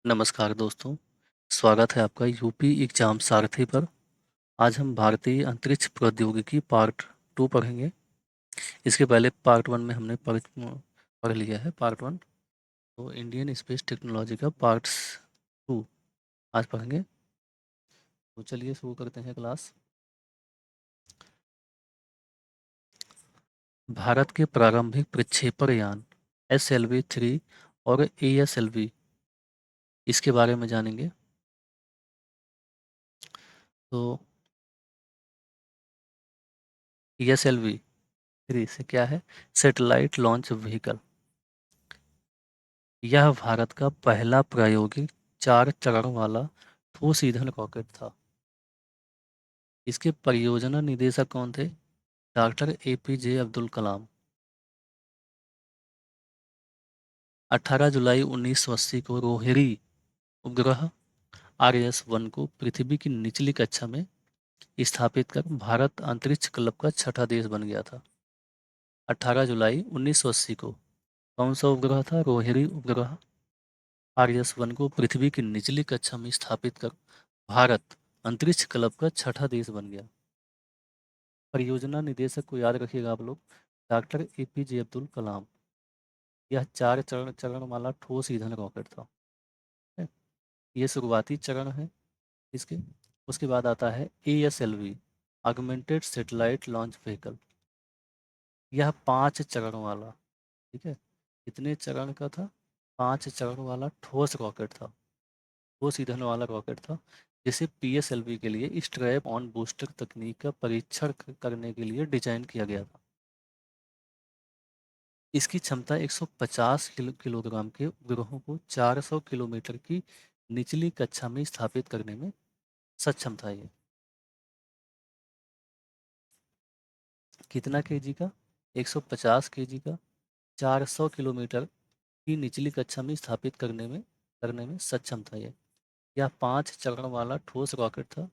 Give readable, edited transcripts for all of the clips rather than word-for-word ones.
नमस्कार दोस्तों, स्वागत है आपका यूपी एग्जाम सारथी पर। आज हम भारतीय अंतरिक्ष प्रौद्योगिकी पार्ट 2 पढ़ेंगे। इसके पहले पार्ट 1 में हमने पढ़ लिया है पार्ट 1। तो इंडियन स्पेस टेक्नोलॉजी का पार्ट्स 2 आज पढ़ेंगे। तो चलिए शुरू करते हैं क्लास। भारत के प्रारंभिक प्रक्षेपण यान SLV-3 और ASLV इसके बारे में जानेंगे। तो SLV-3 से क्या है? Satellite launch vehicle. यह भारत का पहला प्रायोगिक 4 चरण वाला ठोस ईंधन रॉकेट था। इसके परियोजना निदेशक कौन थे? Doctor APJ Abdul Kalam. 18 जुलाई 1980 को रोहिणी उपग्रह RS-1 को पृथ्वी की निचली कक्षा में स्थापित कर भारत अंतरिक्ष क्लब का छठा देश बन गया था। 18 जुलाई 1980 को कौन सा उपग्रह था? रोहिणी उपग्रह RS-1 को पृथ्वी की निचली कक्षा में स्थापित कर भारत अंतरिक्ष क्लब का छठा देश बन गया। परियोजना निदेशक को याद रखिएगा आप लोग, डॉक्टर APJ अब्दुल कलाम। यह 4 चरण वाला ठोस ईंधन रॉकेट था। है? ये शुरुआती चरण है इसके। उसके बाद आता है ASLV, augmented satellite launch vehicle. यह 5 चरण वाला, ठीक है, कितने चरण का था? 5 चरण वाला ठोस रॉकेट था, ठोस ईंधन वाला रॉकेट था, जिसे PSLV के लिए स्ट्रैप ऑन बूस्टर तकनीक का परीक्षण करने के लिए डिजाइन किया गया था। इसकी क्षमता 150 किलोग्राम के उपग्रहों को 400 किलोमीटर की निचली कक्षा में स्थापित करने में सक्षम था। ये कितना केजी का? 150 केजी का, 400 किलोमीटर की निचली कक्षा में स्थापित करने में सक्षम था। ये यह 5 चरण वाला ठोस रॉकेट था,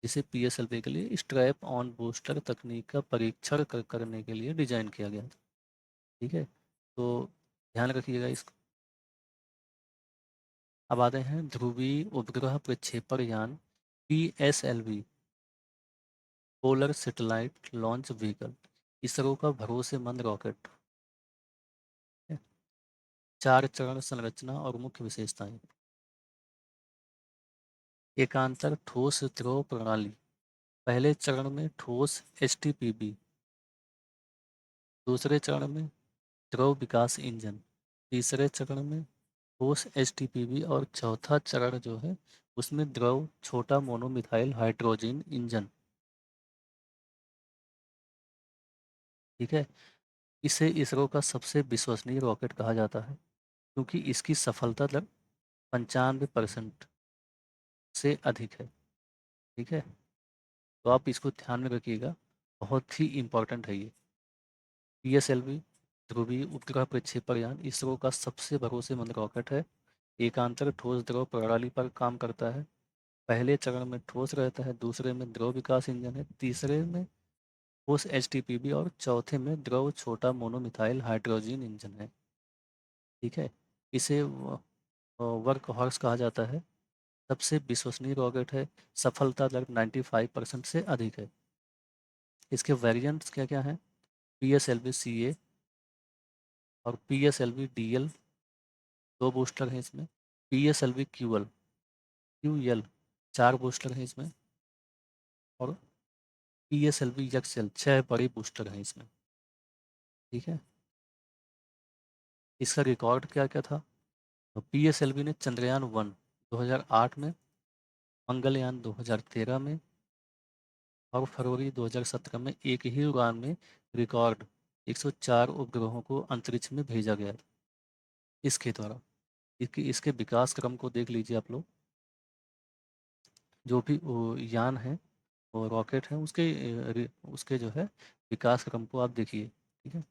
जिसे PSLV के लिए स्ट्रैप ऑन बूस्टर तकनीक का परीक्षण करने के लिए डिजाइन किया गया था। ठीक है, तो ध्यान रखिएगा इसको। अब आते हैं ध्रुवीय उपग्रह प्रक्षेपण यान PSLV, polar satellite launch vehicle, ISRO का भरोसेमंद रॉकेट है। 4 चरण संरचना और मुख्य विशेषताएं। एकांतर ठोस द्रव प्रणाली। पहले चरण में ठोस STPB, दूसरे चरण में द्रव विकास इंजन, तीसरे चरण में ठोस STPB और चौथा चरण जो है उसमें द्रव छोटा मोनोमिथाइल हाइड्रोजन इंजन। ठीक है, इसे इसरो का सबसे विश्वसनीय रॉकेट कहा जाता है, क्योंकि इसकी सफलता दर 95% से अधिक है। ठीक है, तो आप इसको ध्यान में रखिएगा, बहुत ही इम्पोर्टेंट है ये। PSLV ध्रुवीय उपग्रह प्रक्षेपण यान इसरो का सबसे भरोसेमंद रॉकेट है। एकांतर ठोस द्रव प्रणाली पर काम करता है। पहले चरण में ठोस रहता है, दूसरे में द्रव विकास इंजन है, तीसरे में ठोस STPB और चौथे में द्रव छोटा मोनोमिथाइल हाइड्रोजन इंजन है। ठीक है, इसे वर्क हॉर्स कहा जाता है। सबसे विश्वसनीय रॉकेट है, सफलता दर 95% से अधिक है। इसके वेरिएंट्स क्या क्या हैं? PSLV-CA और PSLV-DL, 2 बूस्टर हैं इसमें। PSLV-QL 4 बूस्टर हैं इसमें। और PSLV-XL 6 बड़े बूस्टर हैं इसमें। ठीक है, इसका रिकॉर्ड क्या क्या था? तो PSLV ने चंद्रयान 1 2008 में, मंगलयान 2013 में और फरवरी 2017 में एक ही उड़ान में रिकॉर्ड 104 उपग्रहों को अंतरिक्ष में भेजा गया था इसके द्वारा। इसके विकास क्रम को देख लीजिए आप लोग। जो भी वो यान है और रॉकेट है उसके जो है विकास क्रम को आप देखिए। ठीक है,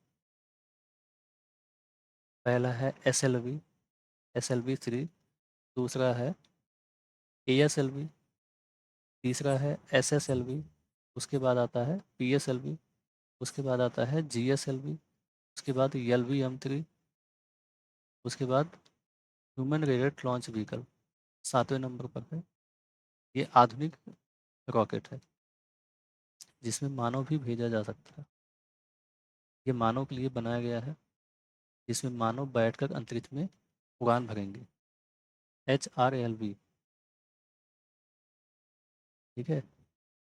पहला है SLV-3, दूसरा है ASLV, तीसरा है SSLV, उसके बाद आता है PSLV, उसके बाद आता है GSLV, उसके बाद LV-M3, उसके बाद ह्यूमन रेटेड लॉन्च व्हीकल। 7वें नंबर पर है, ये आधुनिक रॉकेट है जिसमें मानव भी भेजा जा सकता है। ये मानव के लिए बनाया गया है, जिसमें मानव बैठकर अंतरिक्ष में उड़ान भरेंगे। HRLV। ठीक है,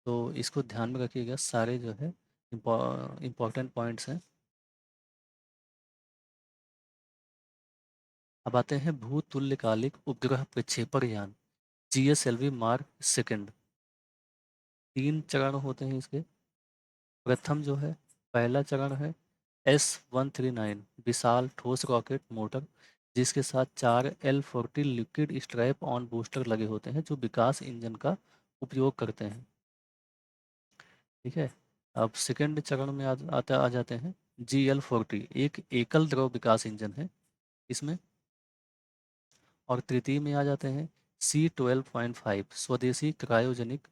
तो इसको ध्यान में रखिएगा, सारे जो है इम्पोर्टेंट पॉइंट्स हैं। अब आते हैं भूतुल्यकालिक उपग्रह प्रक्षेपण यान, GSLV मार्क सेकंड। 3 चरण होते हैं इसके। प्रथम जो है, पहला चरण है S139 विशाल ठोस रॉकेट मोटर, जिसके साथ 4L40 liquid strap on booster लगे होते हैं जो विकास इंजन का उपयोग करते हैं। ठीक है, अब सेकंड चरण में आ जाते हैं। GL40 एक एकल द्रव विकास इंजन है इसमें। और तृतीय में आ जाते हैं C12.5 स्वदेशी क्रायोजेनिक।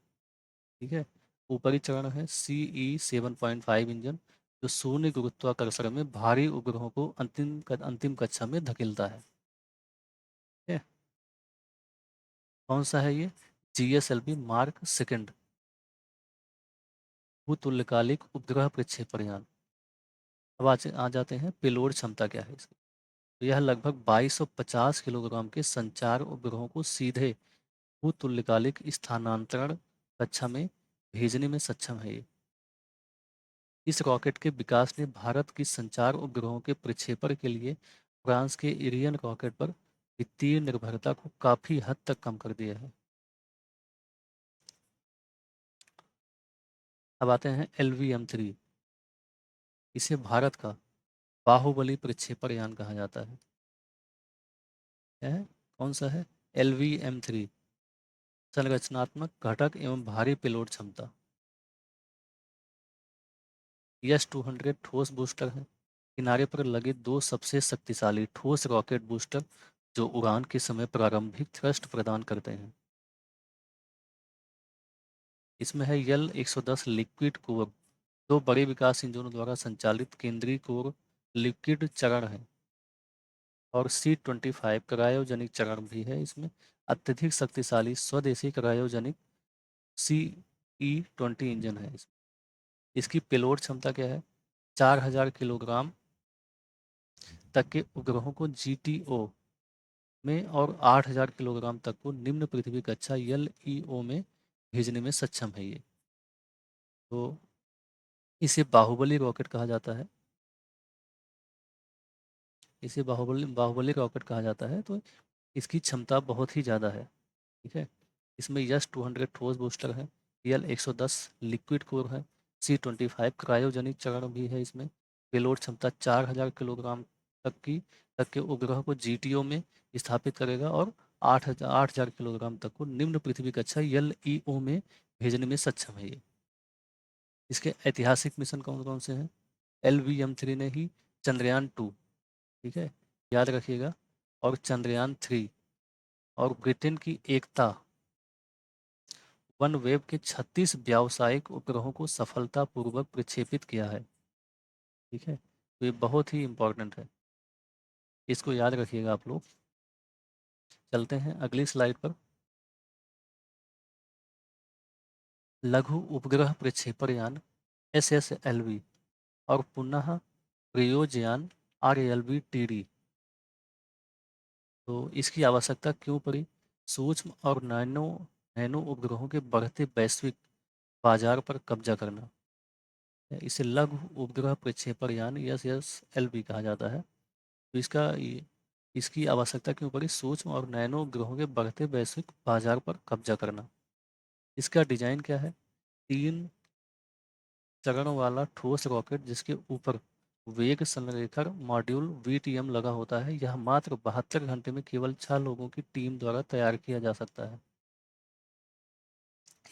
ठीक है, ऊपरी चरण है CE7.5 इंजन, जो शून्य गुरुत्वाकर्षण में भारी उपग्रहों को अंतिम कक्षा में धकेलता है। ठीक है, कौन सा है ये? GSLV मार्क सेकंड, भूतुल्यकालिक उपग्रह प्रक्षेपण यान। अब आ जाते हैं पेलोड क्षमता क्या है इसकी। तो यह लगभग 2250 किलोग्राम के संचार उपग्रहों को सीधे भूतुल्यकालिक स्थानांतरण कक्षा में भेजने में सक्षम है ये। इस रॉकेट के विकास ने भारत की संचार उपग्रहों के प्रक्षेपण के लिए फ्रांस के एरियन रॉकेट पर वित्तीय निर्भरता को काफी हद तक कम कर दिया है। अब आते हैं LVM-3। इसे भारत का बाहुबली प्रक्षेपण यान कहा जाता है। क्या है? कौन सा है? LVM-3। संरचनात्मक घटक एवं भारी पेलोड क्षमता। S-200 ठोस बूस्टर है, किनारे पर लगे दो सबसे शक्तिशाली ठोस रॉकेट बूस्टर जो उड़ान के समय प्रारंभिक थ्रस्ट प्रदान करते हैं। इसमें है L-110 लिक्विड कोर, दो बड़े विकास इंजनों द्वारा संचालित केंद्रीय कोर लिक्विड चरण है। और C-25 क्रायोजेनिक चरण भी है इसमें। अत्यधिक शक्तिशाली स्वदेशी क्रायोजेनिक CE-20 इंजन है इसमें। इसकी पेलोड क्षमता क्या है? 4000 किलोग्राम तक के उपग्रहों को GTO में और 8000 किलोग्राम तक को निम्न पृथ्वी कक्षा LEO में भेजने में सक्षम है ये। तो इसे बाहुबली रॉकेट कहा जाता है। इसे बाहुबली बाहुबली रॉकेट कहा जाता है। तो इसकी क्षमता बहुत ही ज़्यादा है। ठीक है, इसमें S-200 ठोस बूस्टर है, L-110 लिक्विड कोर है, C-25 क्रायोजेनिक चरण भी है इसमें। पेलोड क्षमता 4000 किलोग्राम तक के उपग्रह को GTO में स्थापित करेगा और 8000 किलोग्राम तक को निम्न पृथ्वी कक्षा LEO में भेजने में सक्षम है ये। इसके ऐतिहासिक मिशन कौन कौन से हैं? LVM-3 ने ही चंद्रयान 2, ठीक है, याद रखिएगा, और चंद्रयान 3 और ब्रिटेन की एकता वन वेब के 36 व्यावसायिक उपग्रहों को सफलतापूर्वक प्रक्षेपित किया है। ठीक है, तो ये बहुत ही इंपॉर्टेंट है, इसको याद रखिएगा आप लोग। चलते हैं अगली स्लाइड पर। लघु उपग्रह प्रक्षेपण यान SSLV और पुनः प्रयोजयान RLV-TD। तो इसकी आवश्यकता क्यों पड़ी? सूक्ष्म और नैनो नैनो उपग्रहों के बढ़ते वैश्विक बाजार पर कब्जा करना। इसे लघु उपग्रह प्रक्षेपण यान SSLV कहा जाता है। तो इसकी आवश्यकता क्यों पड़ी? सूक्ष्म और नैनो उपग्रहों के बढ़ते वैश्विक बाजार पर कब्जा करना। इसका डिजाइन क्या है? 3 चरण वाला ठोस रॉकेट जिसके ऊपर वेग संरेखण मॉड्यूल VTM लगा होता है। यह मात्र 72 घंटे में केवल 6 लोगों की टीम द्वारा तैयार किया जा सकता है।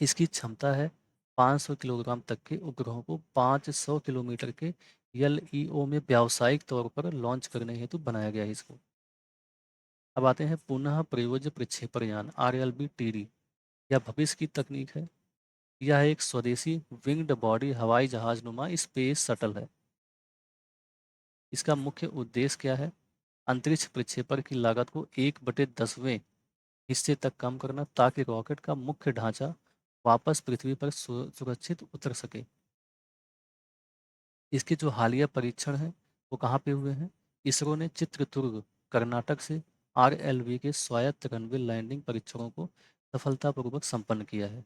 इसकी क्षमता है 500 किलोग्राम तक के उपग्रहों को 500 किलोमीटर के LEO में व्यावसायिक तौर पर लॉन्च करने हेतु बनाया गया है इसको। अब आते हैं पुनः प्रयोज्य प्रक्षेपण यान RLV-TD। यह भविष्य की तकनीक है। यह एक स्वदेशी विंग्ड बॉडी हवाई जहाज नुमा स्पेस शटल है। इसका मुख्य उद्देश्य क्या है? अंतरिक्ष प्रक्षेपण की लागत को 1/10वें हिस्से तक कम करना ताकि रॉकेट का मुख्य ढांचा वापस पृथ्वी पर सुरक्षित उतर सके। इसके जो हालिया परीक्षण हैं वो कहाँ पे हुए हैं? इसरो ने चित्रदुर्ग कर्नाटक से RLV के स्वायत्त रनवे लैंडिंग परीक्षणों को सफलतापूर्वक संपन्न किया है।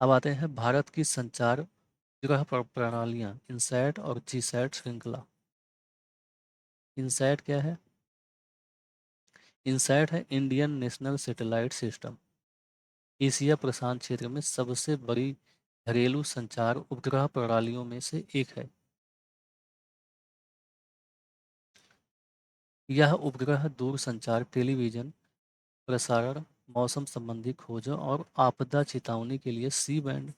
अब आते हैं भारत की संचार उपग्रह प्रणालियाँ इनसैट और जीसैट श्रृंखला। इनसैट क्या है? इनसैट है Indian national satellite system. Asia प्रशांत क्षेत्र में सबसे बड़ी घरेलू संचार उपग्रह प्रणालियों में से एक है। यह उपग्रह दूर संचार, टेलीविजन प्रसारण, मौसम संबंधी खोजों और आपदा चेतावनी के लिए सी बैंड,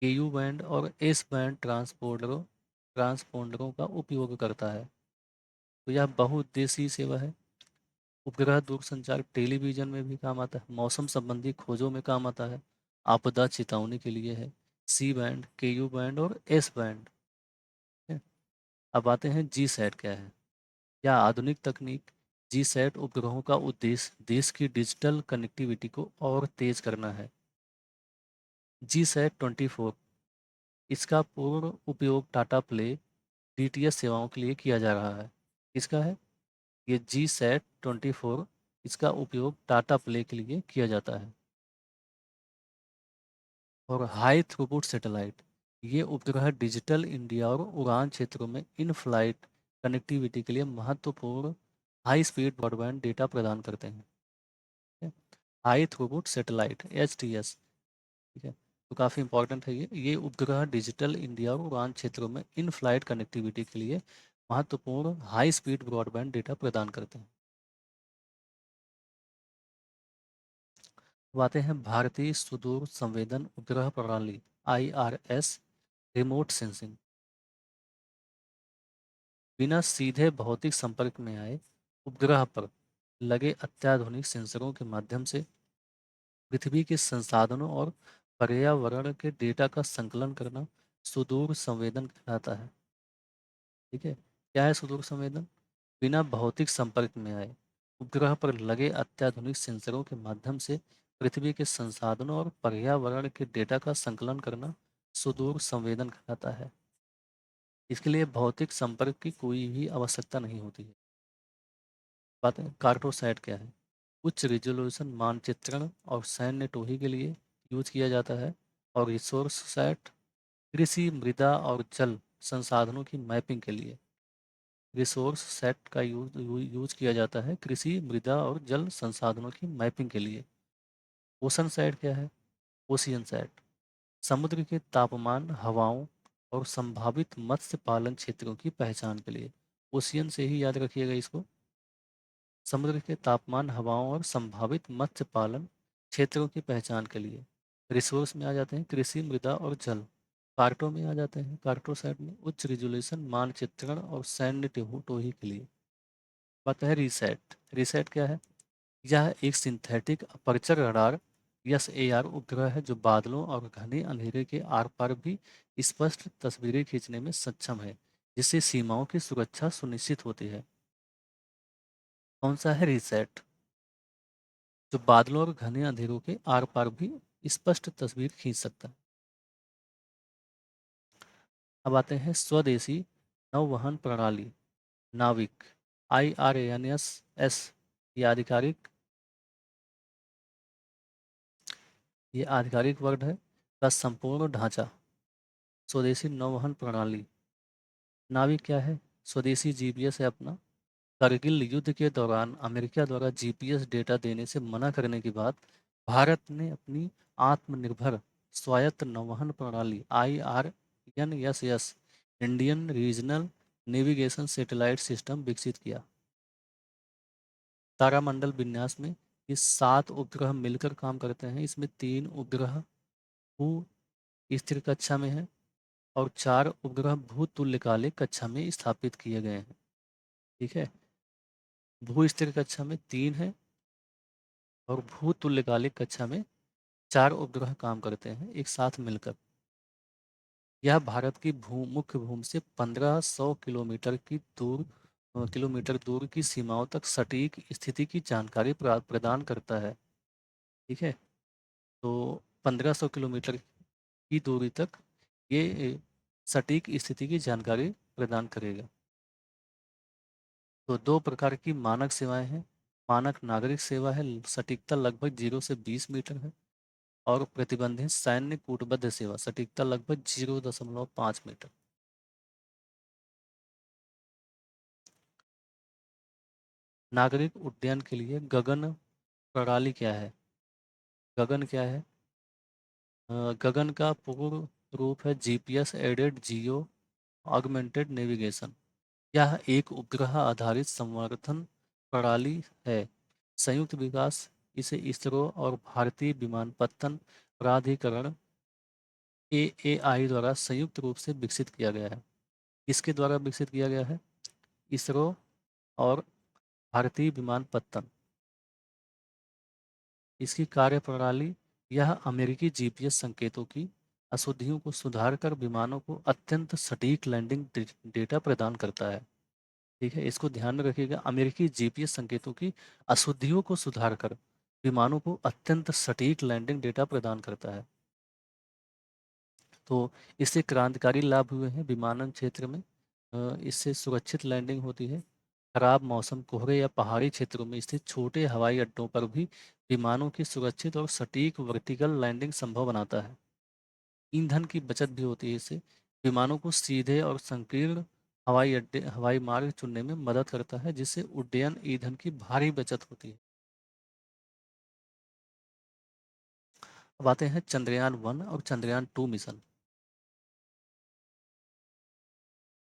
केयू बैंड और एस बैंड ट्रांसपोंडरों का उपयोग करता है। तो यह बहुउद्देशीय सेवा है। उपग्रह दूरसंचार टेलीविजन में भी काम आता है, मौसम संबंधी खोजों में काम आता है, आपदा चेतावनी के लिए है, सी बैंड, केयू बैंड और एस बैंड है। अब आते हैं जी सैट क्या है। यह आधुनिक तकनीक जी सैट उपग्रहों का उद्देश्य देश की डिजिटल कनेक्टिविटी को और तेज करना है। जी सैट 24 इसका पूर्ण उपयोग टाटा प्ले DTS सेवाओं के लिए किया जा रहा है। किसका है? ये जी सैट 24 इसका उपयोग टाटा प्ले के लिए किया जाता है। और हाई थ्रूपुट सैटेलाइट, ये उपग्रह डिजिटल इंडिया और उड़ान क्षेत्रों में इन फ्लाइट कनेक्टिविटी के लिए महत्वपूर्ण हाई स्पीड ब्रॉडबैंड डेटा प्रदान करते हैं। हाई थ्रूपुट सैटेलाइट HTS, ठीक है, तो काफ़ी इंपॉर्टेंट है ये उपग्रह डिजिटल इंडिया और उड़ान क्षेत्रों में इन फ्लाइट कनेक्टिविटी के लिए महत्वपूर्ण हाई स्पीड ब्रॉडबैंड डेटा प्रदान करते हैं। अब आते हैं भारतीय सुदूर संवेदन उपग्रह प्रणाली IRS रिमोट सेंसिंग। बिना सीधे भौतिक संपर्क में आए उपग्रह पर लगे अत्याधुनिक सेंसरों के माध्यम से पृथ्वी के संसाधनों और पर्यावरण के डेटा का संकलन करना सुदूर संवेदन कहलाता है। ठीक है, क्या है सुदूर संवेदन? बिना भौतिक संपर्क में आए उपग्रह पर लगे अत्याधुनिक सेंसरों के माध्यम से पृथ्वी के संसाधनों और पर्यावरण के डेटा का संकलन करना सुदूर संवेदन कहलाता है। इसके लिए भौतिक संपर्क की कोई भी आवश्यकता नहीं होती है। बात है कार्टोसैट क्या है। उच्च रिजोल्यूशन मानचित्रण और सैन्य टोही के लिए यूज किया जाता है। और रिसोर्स सैट कृषि, मृदा और जल संसाधनों की मैपिंग के लिए रिसोर्स सेट का यूज किया जाता है कृषि, मृदा और जल संसाधनों की मैपिंग के लिए। ओशन सैट क्या है? ओशियन सैट समुद्र के तापमान, हवाओं और संभावित मत्स्य पालन क्षेत्रों की पहचान के लिए। ओशियन से ही याद रखिएगा इसको। समुद्र के तापमान, हवाओं और संभावित मत्स्य पालन क्षेत्रों की पहचान के लिए। रिसोर्स में आ जाते हैं कृषि, मृदा और जल। कार्टो में आ जाते हैं, कार्टोसैट में उच्च रिजोल्यूशन मानचित्रण और सैन्य टोही के लिए। बात है रीसेट। रीसेट क्या है? यह एक सिंथेटिक अपर्चर रडार SAR उपग्रह है जो बादलों और घने अंधेरे के आर पार भी स्पष्ट तस्वीरें खींचने में सक्षम है, जिससे सीमाओं की सुरक्षा सुनिश्चित होती है। कौन सा है रीसेट? जो बादलों और घने अंधेरों के आर पार भी स्पष्ट तस्वीर खींच सकता है। अब आते हैं स्वदेशी नौवहन प्रणाली नाविक IRANS। ये आधिकारिक वर्ड है का संपूर्ण ढांचा। स्वदेशी नौवहन प्रणाली नाविक क्या है? स्वदेशी GPS है अपना। करगिल युद्ध के दौरान अमेरिका द्वारा GPS डेटा देने से मना करने के बाद भारत ने अपनी आत्मनिर्भर स्वायत्त नौवहन प्रणाली IRNSS Indian regional navigation satellite system विकसित किया। तारामंडल विन्यास में ये 7 उपग्रह मिलकर काम करते हैं। इसमें 3 उपग्रह भू स्थिर कक्षा में है और 4 उपग्रह भूतुल्यकालिक कक्षा में स्थापित किए गए हैं। ठीक है, भू स्थिर कक्षा में 3 है और भूतुल्यकालिक कक्षा में 4 उपग्रह काम करते हैं एक साथ मिलकर। यह भारत की मुख्य भूमि से 1500 किलोमीटर की दूर किलोमीटर दूर की सीमाओं तक सटीक स्थिति की जानकारी प्रदान करता है। ठीक है, तो 1500 किलोमीटर की दूरी तक ये सटीक स्थिति की जानकारी प्रदान करेगा। तो दो प्रकार की मानक सेवाएं हैं। मानक नागरिक सेवा है, सटीकता लगभग 0 से 20 मीटर है। और प्रतिबंधित सैन्य कूटबद्ध सेवा, सटीकता लगभग 0.5 मीटर। नागरिक उड्डयन के लिए गगन प्रणाली क्या है? गगन क्या है? गगन का पूर्ण रूप है GPS aided geo augmented navigation. यह एक उपग्रह आधारित संवर्धन प्रणाली है। संयुक्त विकास इसे इसरो और भारतीय विमानपत्तन प्राधिकरण एएआई द्वारा संयुक्त रूप से विकसित किया गया है। किसके द्वारा विकसित किया गया है? इसरो और भारतीय विमानपत्तन। इसकी कार्यप्रणाली, यह अमेरिकी जीपीएस संकेतों की अशुद्धियों को सुधार कर विमानों को अत्यंत सटीक लैंडिंग डेटा प्रदान करता है। ठीक है, इसको ध्यान में रखिएगा, अमेरिकी जीपीएस संकेतों की अशुद्धियों को सुधार कर विमानों को अत्यंत सटीक लैंडिंग डेटा प्रदान करता है। तो इससे क्रांतिकारी लाभ हुए हैं विमानन क्षेत्र में। इससे सुरक्षित लैंडिंग होती है। खराब मौसम, कोहरे या पहाड़ी क्षेत्रों में स्थित छोटे हवाई अड्डों पर भी विमानों की सुरक्षित और सटीक वर्टिकल लैंडिंग संभव बनाता है। ईंधन की बचत भी होती है इससे। विमानों को सीधे और संकीर्ण हवाई मार्ग चुनने में मदद करता है, जिससे उड्डयन ईंधन की भारी बचत होती है। अब आते हैं चंद्रयान 1 और चंद्रयान 2 मिशन।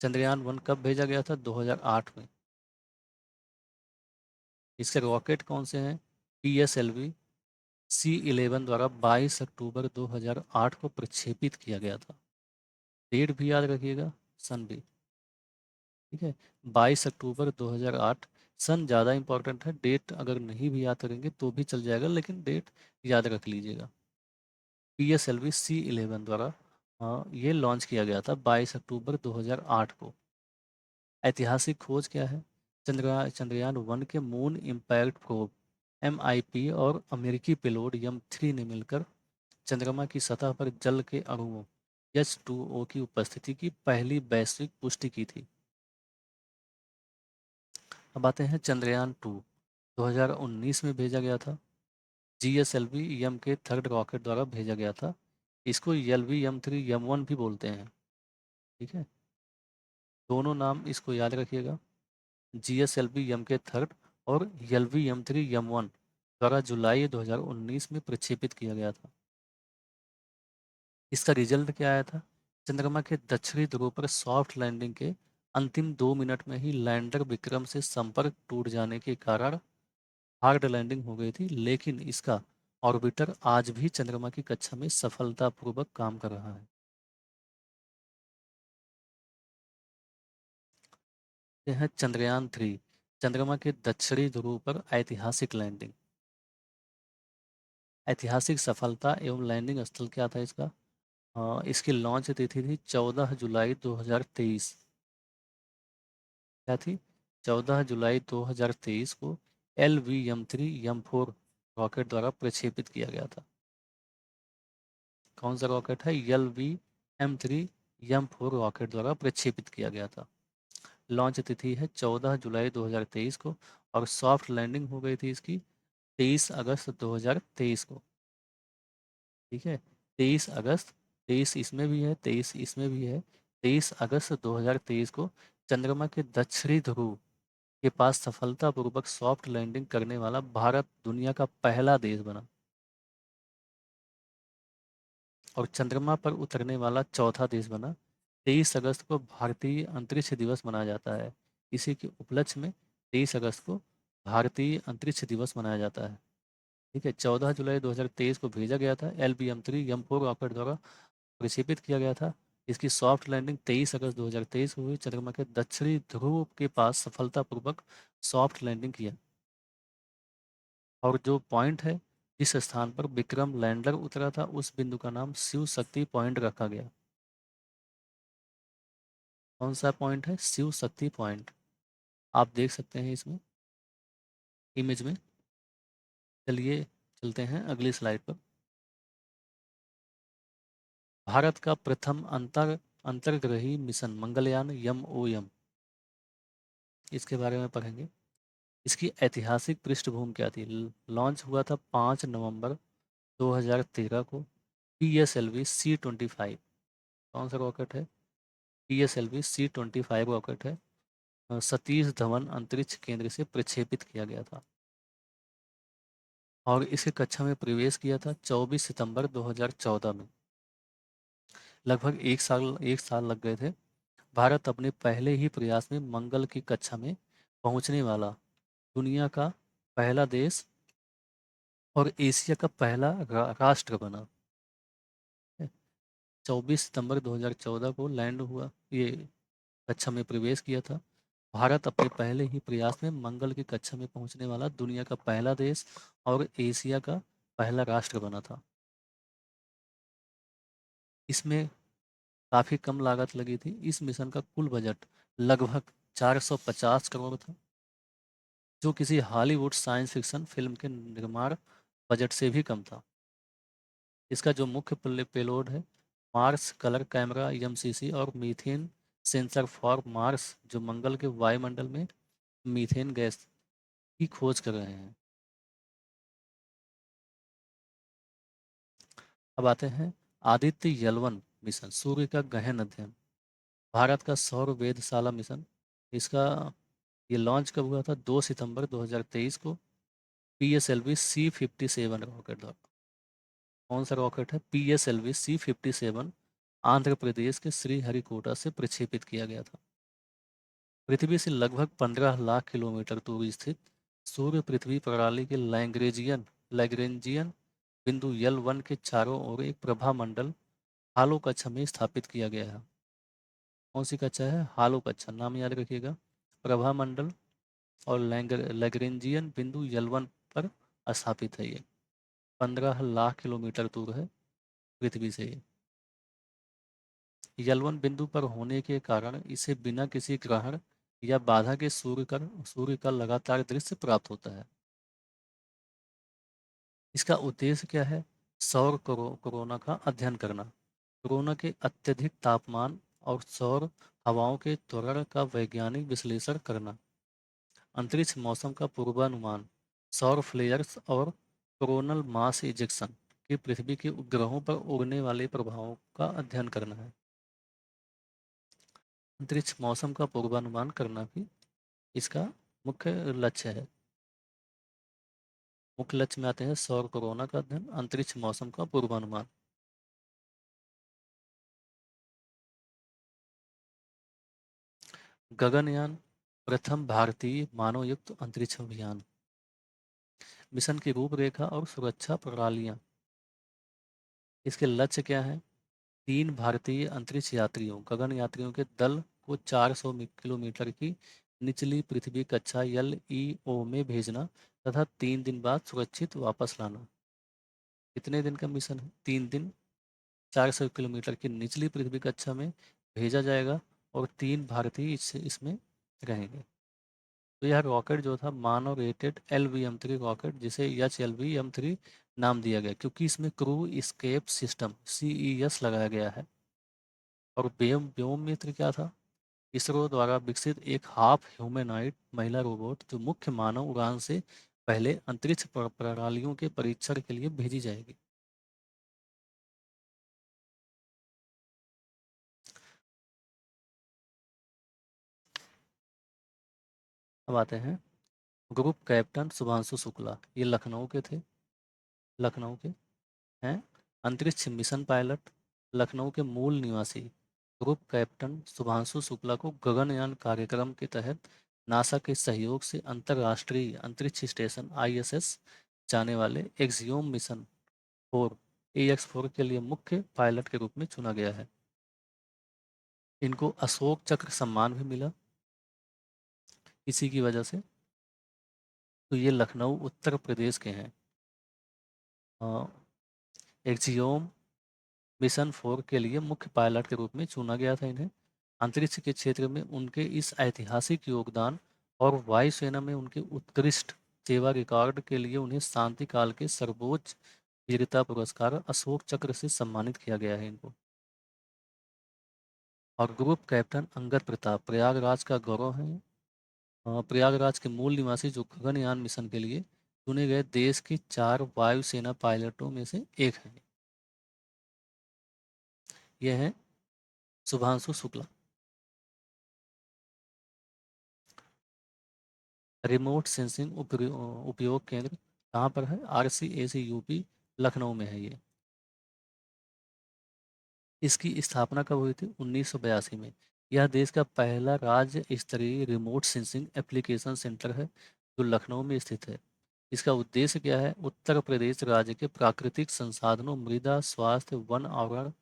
चंद्रयान 1 कब भेजा गया था? 2008 में। इसके रॉकेट कौन से हैं? PSLV C-11 द्वारा 22 अक्टूबर 2008 को प्रक्षेपित किया गया था। डेट भी याद रखिएगा, सन भी। ठीक है, 22 अक्टूबर 2008। सन ज़्यादा इंपॉर्टेंट है, डेट अगर नहीं भी याद करेंगे तो भी चल जाएगा, लेकिन डेट याद रख लीजिएगा। PSLV C-11 द्वारा ये लॉन्च किया गया था 22 अक्टूबर 2008 को। ऐतिहासिक खोज क्या है? चंद्रयान 1 के मून इम्पैक्ट प्रोब MIP और अमेरिकी पेलोड यम 3 ने मिलकर चंद्रमा की सतह पर जल के अणुओं H2O की उपस्थिति की पहली वैश्विक पुष्टि की थी। अब आते हैं चंद्रयान 2। 2019 में भेजा गया था। GSLV यम के थर्ड रॉकेट द्वारा भेजा गया था। इसको LV यम 3 यम 1 भी बोलते हैं। ठीक है, दोनों नाम इसको याद रखिएगा। GSLV यम के थर्ड और LV यम 3 यम 1 द्वारा जुलाई 2019 में प्रक्षेपित किया गया था। इसका रिजल्ट क्या आया था? चंद्रमा के दक्षिणी ध्रुव पर सॉफ्ट लैंडिंग के अंतिम 2 मिनट में ही लैंडर विक्रम से संपर्क टूट जाने के कारण हार्ड लैंडिंग हो गई थी, लेकिन इसका ऑर्बिटर आज भी चंद्रमा की कक्षा में सफलतापूर्वक काम कर रहा है। यह है चंद्रयान 3, चंद्रमा के दक्षिणी ध्रुव पर ऐतिहासिक लैंडिंग। ऐतिहासिक सफलता एवं लैंडिंग स्थल क्या था इसका? इसकी लॉन्च तिथि थी 14 जुलाई 2023। क्या थी? 14 जुलाई 2023 को LV यम 3 यम 4 रॉकेट द्वारा प्रक्षेपित किया गया था। कौन सा रॉकेट है? LV-M3-M4 रॉकेट द्वारा प्रक्षेपित किया गया था। लॉन्च तिथि है 14 जुलाई 2023 को और सॉफ्ट लैंडिंग हो गई थी इसकी 23 अगस्त 2023 को। ठीक है, 23 अगस्त, 23 इसमें भी है, 23 इसमें भी है। 23 अगस्त 2023 को चंद्रमा के दक्षिणी ध्रुव के पास सफलतापूर्वक सॉफ्ट लैंडिंग करने वाला भारत दुनिया का पहला देश बना और चंद्रमा पर उतरने वाला चौथा देश बना। 23 अगस्त को भारतीय अंतरिक्ष दिवस मनाया जाता है। इसी के उपलक्ष्य में 23 अगस्त को भारतीय अंतरिक्ष दिवस मनाया जाता है। ठीक है, 14 जुलाई 2023 को भेजा गया था। LV-M3-M4 रॉकेट द्वारा प्रक्षेपित किया गया था। इसकी सॉफ्ट लैंडिंग 23 अगस्त 2023 को हुई। चंद्रमा के दक्षिणी ध्रुव के पास सफलतापूर्वक सॉफ्ट लैंडिंग किया। और जो पॉइंट है, जिस स्थान पर विक्रम लैंडर उतरा था, उस बिंदु का नाम शिव शक्ति पॉइंट रखा गया। कौन सा पॉइंट है? शिव शक्ति पॉइंट। आप देख सकते हैं इसमें इमेज में। चलिए चलते हैं अगली स्लाइड पर। भारत का प्रथम अंतर्ग्रही मिशन मंगलयान MOM, इसके बारे में पढ़ेंगे। इसकी ऐतिहासिक पृष्ठभूमि क्या थी? लॉन्च हुआ था 5 नवंबर 2013 को। PSLV C-25, कौन सा रॉकेट है? PSLV C-25 रॉकेट है। सतीश धवन अंतरिक्ष केंद्र से प्रक्षेपित किया गया था और इसे कक्षा में प्रवेश किया था 24 सितंबर 2014 में। लगभग एक साल लग गए थे। भारत अपने पहले ही प्रयास में मंगल की कक्षा में पहुंचने वाला दुनिया का पहला देश और एशिया का पहला राष्ट्र बना। 24 सितंबर 2014 को लैंड हुआ, ये कक्षा में प्रवेश किया था। भारत अपने पहले ही प्रयास में मंगल की कक्षा में पहुंचने वाला दुनिया का पहला देश और एशिया का पहला राष्ट्र बना था। इसमें काफ़ी कम लागत लगी थी। इस मिशन का कुल बजट लगभग 450 करोड़ था, जो किसी हॉलीवुड साइंस फिक्शन फिल्म के निर्माण बजट से भी कम था। इसका जो मुख्य पेलोड है, मार्स कलर कैमरा MCC और मीथेन सेंसर फॉर मार्स, जो मंगल के वायुमंडल में मीथेन गैस की खोज कर रहे हैं। अब आते हैं आदित्य YL-1 मिशन, सूर्य का गहन अध्ययन, भारत का सौर वेधशाला मिशन। इसका ये लॉन्च कब हुआ था? 2 सितंबर 2023 को PSLV C-57 रॉकेट द्वारा। कौन सा रॉकेट है? PSLV C-57 आंध्र प्रदेश के श्रीहरिकोटा से प्रक्षेपित किया गया था। पृथ्वी से लगभग 15 लाख किलोमीटर दूर स्थित सूर्य पृथ्वी प्रणाली के लैग्रेंजियन बिंदु YL-1 के चारों ओर एक प्रभा मंडल हालो कक्षा में स्थापित किया गया है। कौन सी कक्षा है? हालो कक्षा, नाम याद रखिएगा। प्रभा मंडल और लैग्रेंजियन बिंदु YL-1 पर स्थापित है। ये 15 लाख किलोमीटर दूर है पृथ्वी से। YL-1 बिंदु पर होने के कारण इसे बिना किसी ग्रहण या बाधा के सूर्य का लगातार दृश्य प्राप्त होता है। इसका उद्देश्य क्या है? सौर कोरोना का अध्ययन करना, कोरोना के अत्यधिक तापमान और सौर हवाओं के त्वरण का वैज्ञानिक विश्लेषण करना, अंतरिक्ष मौसम का पूर्वानुमान, सौर फ्लेयर्स और कोरोनल मास इजेक्शन के पृथ्वी के उपग्रहों पर उड़ने वाले प्रभावों का अध्ययन करना है। अंतरिक्ष मौसम का पूर्वानुमान करना भी इसका मुख्य लक्ष्य है। मुख्य लक्ष्य में आते हैं सौर कोरोना का अध्ययन, अंतरिक्ष मौसम का पूर्वानुमान। गगनयान, प्रथम भारतीय मानवयुक्त अंतरिक्ष अभियान। मिशन की रूपरेखा और सुरक्षा प्रणालियां। इसके लक्ष्य क्या है? 3 भारतीय अंतरिक्ष यात्रियों गगन यात्रियों के दल को 400 किलोमीटर की निचली पृथ्वी कक्षा LEO में भेजना तथा 3 दिन बाद सुरक्षित वापस लाना। कितने दिन का मिशन है? 3 दिन। 400 किलोमीटर की निचली पृथ्वी कक्षा में भेजा जाएगा और 3 भारतीय इसमें रहेंगे। तो यह रॉकेट जो था मानव रेटेड LVM-3 रॉकेट, जिसे HLV-M3 नाम दिया गया क्योंकि इसमें क्रू एस्केप सिस्टम CES लगाया गया है। और व्योम मित्र क्या था? इसरो द्वारा विकसित एक हाफ ह्यूमैनॉइड महिला रोबोट, जो मुख्य मानव उड़ान से पहले अंतरिक्ष प्रणालियों के परीक्षण के लिए भेजी जाएगी। अब आते हैं ग्रुप कैप्टन शुभांशु शुक्ला, ये लखनऊ के थे, लखनऊ के हैं। अंतरिक्ष मिशन पायलट, लखनऊ के मूल निवासी ग्रुप कैप्टन शुभांशु शुक्ला को गगनयान कार्यक्रम के तहत नासा के सहयोग से अंतर्राष्ट्रीय अंतरिक्ष स्टेशन ISS जाने वाले एक्सियोम मिशन 4 AX-4 के लिए मुख्य पायलट के रूप में चुना गया है। इनको अशोक चक्र सम्मान भी मिला इसी की वजह से। तो ये लखनऊ उत्तर प्रदेश के हैं। एक्सियोम मिशन 4 के लिए मुख्य पायलट के रूप में चुना गया था इन्हें। अंतरिक्ष के क्षेत्र में उनके इस ऐतिहासिक योगदान और वायुसेना में उनके उत्कृष्ट सेवा रिकॉर्ड के लिए उन्हें शांति काल के सर्वोच्च वीरता पुरस्कार अशोक चक्र से सम्मानित किया गया है इनको। और ग्रुप कैप्टन अंगद प्रताप प्रयागराज का गौरव है। प्रयागराज के मूल निवासी जो गगनयान मिशन के लिए चुने गए देश के 4 वायुसेना पायलटों में से एक हैं। ये हैं शुभांशु शुक्ला। रिमोट सेंसिंग उपयोग केंद्र कहाँ पर है? RCAC यूपी लखनऊ में है ये। इसकी स्थापना कब हुई थी? 1982 में। यह देश का पहला राज्य स्तरीय रिमोट सेंसिंग एप्लीकेशन सेंटर है जो लखनऊ में स्थित है। इसका उद्देश्य क्या है? उत्तर प्रदेश राज्य के प्राकृतिक संसाधनों, मृदा स्वास्थ्य, वन आवरण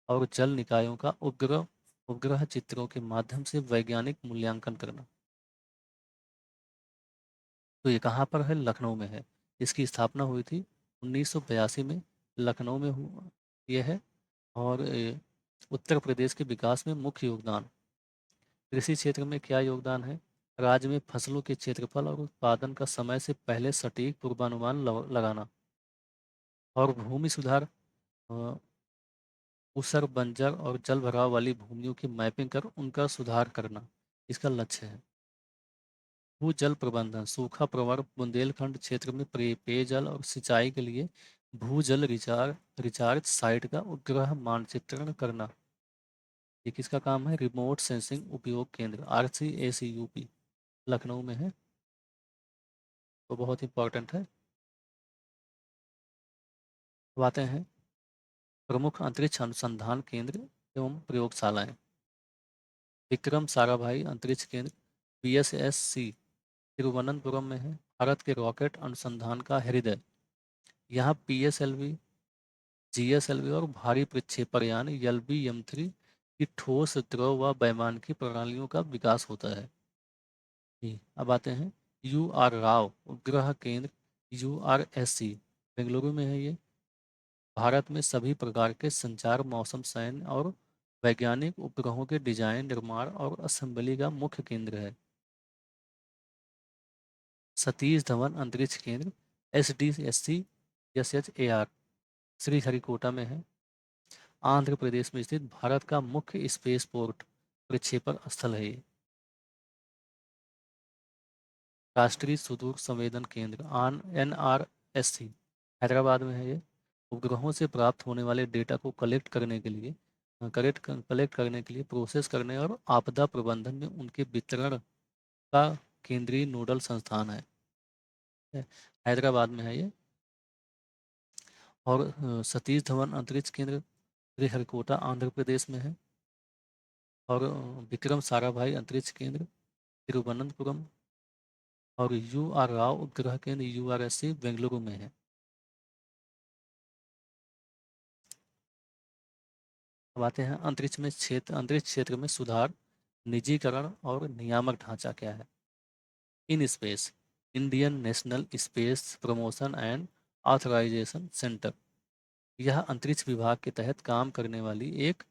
और जल निकायों का उपग्रह उपग्रह चित्रों के माध्यम से वैज्ञानिक मूल्यांकन करना। तो ये कहाँ पर है? लखनऊ में है। इसकी स्थापना हुई थी 1982 में, लखनऊ में हुआ यह है। और उत्तर प्रदेश के विकास में मुख्य योगदान। कृषि क्षेत्र में क्या योगदान है? राज्य में फसलों के क्षेत्रफल और उत्पादन का समय से पहले सटीक पूर्वानुमान लगाना। और भूमि सुधार, अ, ऊसर, बंजर और जल भराव वाली भूमियों की मैपिंग कर उनका सुधार करना इसका लक्ष्य है। भूजल प्रबंधन, सूखा प्रवण बुंदेलखंड क्षेत्र में पेयजल और सिंचाई के लिए भूजल रिचार्ज साइट का उपग्रह मानचित्रण करना। ये किसका काम है? रिमोट सेंसिंग उपयोग केंद्र RCAC यूपी लखनऊ में है। तो बहुत इंपॉर्टेंट है। अब आते हैं प्रमुख अंतरिक्ष अनुसंधान केंद्र एवं प्रयोगशालाएं। विक्रम साराभाई अंतरिक्ष केंद्र VSSC तिरुवनंतपुरम में है। भारत के रॉकेट अनुसंधान का हृदय। यहाँ PSLV, GSLV और भारी प्रक्षेपण यान LV-M3 की ठोस, द्रव व वैमानिकी प्रणालियों का विकास होता है। जी, अब आते हैं UR राव उपग्रह केंद्र URSC बेंगलुरु में है ये। भारत में सभी प्रकार के संचार, मौसम, सैन्य और वैज्ञानिक उपग्रहों के डिजाइन, निर्माण और असेंबली का मुख्य केंद्र है। सतीश धवन अंतरिक्ष केंद्र SDSC/SHAR श्रीहरिकोटा में है। आंध्र प्रदेश में स्थित भारत का मुख्य स्पेसपोर्ट प्रक्षेपण स्थल है ये। राष्ट्रीय सुदूर संवेदन केंद्र NRSC हैदराबाद में है ये। उपग्रहों से प्राप्त होने वाले डेटा को कलेक्ट करने के लिए, प्रोसेस करने और आपदा प्रबंधन में उनके वितरण का केंद्रीय नोडल संस्थान है। हैदराबाद में है ये। और सतीश धवन अंतरिक्ष केंद्र श्रीहरिकोटा आंध्र प्रदेश में है। और विक्रम साराभाई अंतरिक्ष केंद्र तिरुवनंतपुरम और UR राव उपग्रह केंद्र URSC बेंगलुरु में है। अब आते हैं अंतरिक्ष क्षेत्र में सुधार, निजीकरण और नियामक ढांचा क्या है? IN SPACe Indian National Space Promotion and Authorisation Centre. यह अंतरिक्ष विभाग के तहत काम करने वाली एक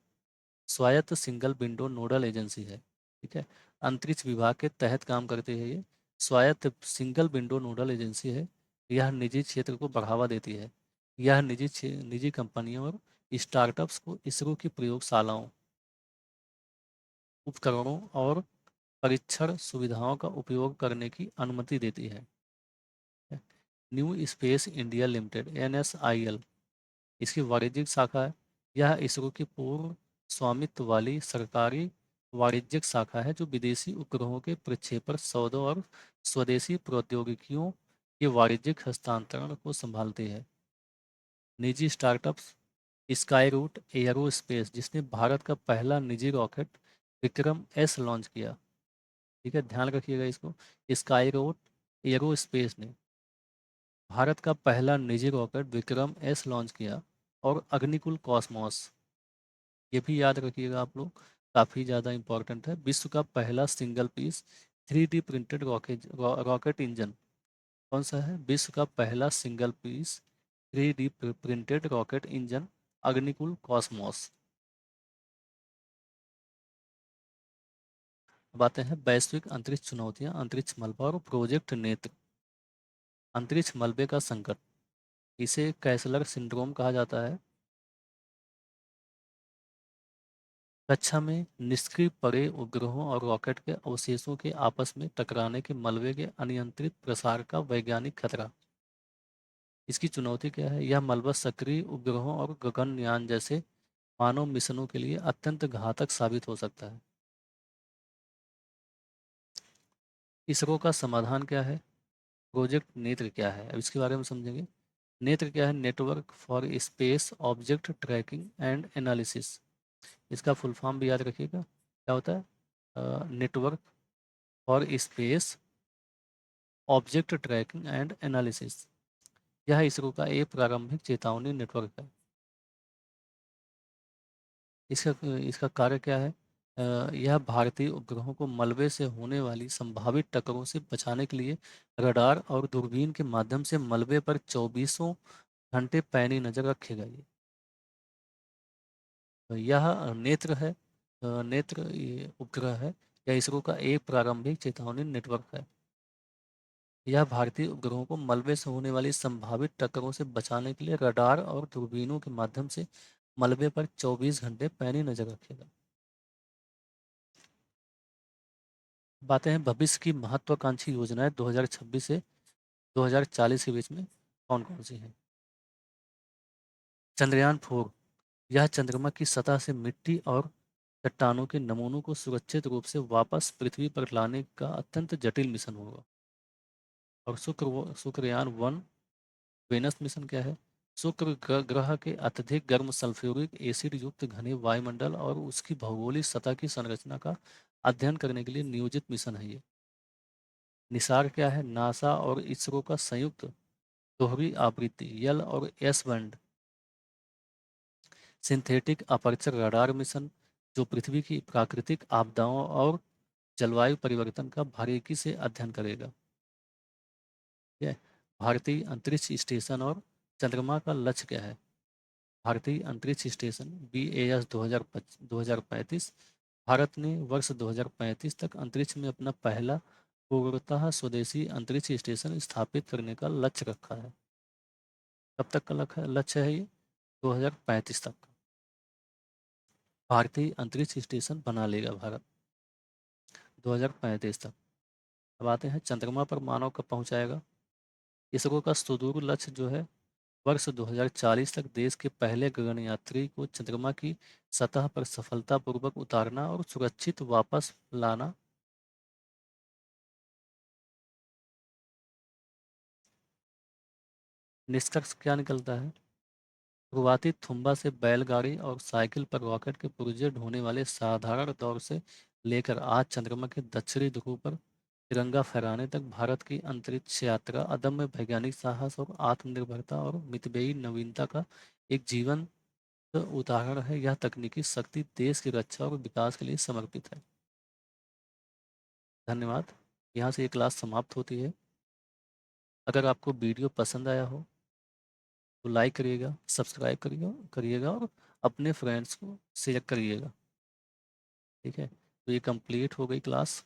स्वायत्त सिंगल विंडो नोडल एजेंसी है। ठीक है, अंतरिक्ष विभाग के तहत काम करती है ये स्वायत्त सिंगल विंडो नोडल एजेंसी है। यह निजी क्षेत्र को बढ़ावा देती है। यह निजी कंपनियों और स्टार्टअप्स को इसरो की प्रयोगशालाओं, उपकरणों और परीक्षण सुविधाओं का उपयोग करने की अनुमति देती है। New space India limited NSIL इसकी वाणिज्यिक शाखा है। यह इसरो की पूर्व स्वामित्व वाली सरकारी वाणिज्यिक शाखा है जो विदेशी उपग्रहों के प्रक्षेपण सौदों और स्वदेशी प्रौद्योगिकियों के वाणिज्यिक हस्तांतरण को संभालती है। निजी स्टार्टअप्स, स्काई रूट एयरोस्पेस जिसने भारत का पहला निजी रॉकेट विक्रम-S लॉन्च किया। ठीक है, ध्यान रखिएगा इसको। स्काई रूट एयरोस्पेस ने भारत का पहला निजी रॉकेट विक्रम-S लॉन्च किया। और अग्निकुल कॉस्मोस, ये भी याद रखिएगा आप लोग, काफ़ी ज़्यादा इंपॉर्टेंट है। विश्व का पहला single piece 3D printed rocket engine कौन सा है? विश्व का पहला single piece 3D printed rocket engine Agnikul Cosmos. अब आते हैं वैश्विक अंतरिक्ष चुनौतियां, अंतरिक्ष मलबा और प्रोजेक्ट नेत्र। अंतरिक्ष मलबे का संकट, इसे कैसलर सिंड्रोम कहा जाता है। कक्षा में निष्क्रिय पड़े उपग्रहों और रॉकेट के अवशेषों के आपस में टकराने के मलबे के अनियंत्रित प्रसार का वैज्ञानिक खतरा। इसकी चुनौती क्या है? यह मलबा सक्रिय उपग्रहों और गगनयान जैसे मानव मिशनों के लिए अत्यंत घातक साबित हो सकता है। इसरो का समाधान क्या है? प्रोजेक्ट नेत्र क्या है, अब इसके बारे में समझेंगे। नेत्र क्या है? Network for space object tracking and analysis. इसका फुल फॉर्म भी याद रखिएगा, क्या होता है? Network for space object tracking and analysis. यह इसरो का एक प्रारंभिक चेतावनी नेटवर्क है। इसका इसका कार्य क्या है? यह भारतीय उपग्रहों को मलबे से होने वाली संभावित टक्करों से बचाने के लिए रडार और दूरबीन के माध्यम से मलबे पर चौबीसों घंटे पैनी नजर रखेगा। ये यह नेत्र है, नेत्र ये उपग्रह है। यह इसरो का एक प्रारंभिक चेतावनी नेटवर्क है। यह भारतीय उपग्रहों को मलबे से होने वाली संभावित टक्करों से बचाने के लिए रडार और दूरबीनों के माध्यम से मलबे पर 24 घंटे पैनी नजर रखेगा। बातें हैं भविष्य की महत्वाकांक्षी योजनाएं 2026 से 2040 के बीच में कौन कौन सी हैं? चंद्रयान 4, यह चंद्रमा की सतह से मिट्टी और चट्टानों के नमूनों को सुरक्षित रूप से वापस पृथ्वी पर लाने का अत्यंत जटिल मिशन होगा। और शुक्रयान 1 वेनस मिशन क्या है? शुक्र ग्रह के अत्यधिक गर्म सल्फ्यूरिक एसिड युक्त घने वायुमंडल और उसकी भौगोलिक सतह की संरचना का अध्ययन करने के लिए नियोजित मिशन है ये। निसार क्या है? नासा और इसरो का संयुक्त दोहरी आवृत्ति यल और S band synthetic aperture radar mission, जो पृथ्वी की प्राकृतिक आपदाओं और जलवायु परिवर्तन का बारीकी से अध्ययन करेगा। ठीक है। भारतीय अंतरिक्ष स्टेशन और चंद्रमा का लक्ष्य क्या है? भारतीय अंतरिक्ष स्टेशन BAS 2035, भारत ने वर्ष 2035 तक अंतरिक्ष में अपना पहला पूर्णतः स्वदेशी अंतरिक्ष स्टेशन स्थापित करने का लक्ष्य रखा है। कब तक का लक्ष्य है ये? 2035 तक भारतीय अंतरिक्ष स्टेशन बना लेगा भारत 2035 तक। अब आते हैं चंद्रमा पर मानव कब पहुंचाएगा। इसरो का सुदूर लक्ष्य जो है, वर्ष 2040 तक देश के पहले गगनयात्री को चंद्रमा की सतह पर सफलतापूर्वक उतारना और सुरक्षित वापस लाना। निष्कर्ष क्या निकलता है? शुरुआती थुम्बा से बैलगाड़ी और साइकिल पर रॉकेट के पुर्जे ढोने वाले साधारण दौर से लेकर आज चंद्रमा के दक्षिणी ध्रुव पर तिरंगा फहराने तक भारत की अंतरिक्ष यात्रा अदम्य वैज्ञानिक साहस और आत्मनिर्भरता और मितव्ययी नवीनता का एक जीवन उदाहरण है। यह तकनीकी शक्ति देश की रक्षा और विकास के लिए समर्पित है। धन्यवाद। यहाँ से ये क्लास समाप्त होती है। अगर आपको वीडियो पसंद आया हो तो लाइक करिएगा, सब्सक्राइब करिएगा करिएगा और अपने फ्रेंड्स को शेयर करिएगा। ठीक है, तो ये कंप्लीट हो गई क्लास।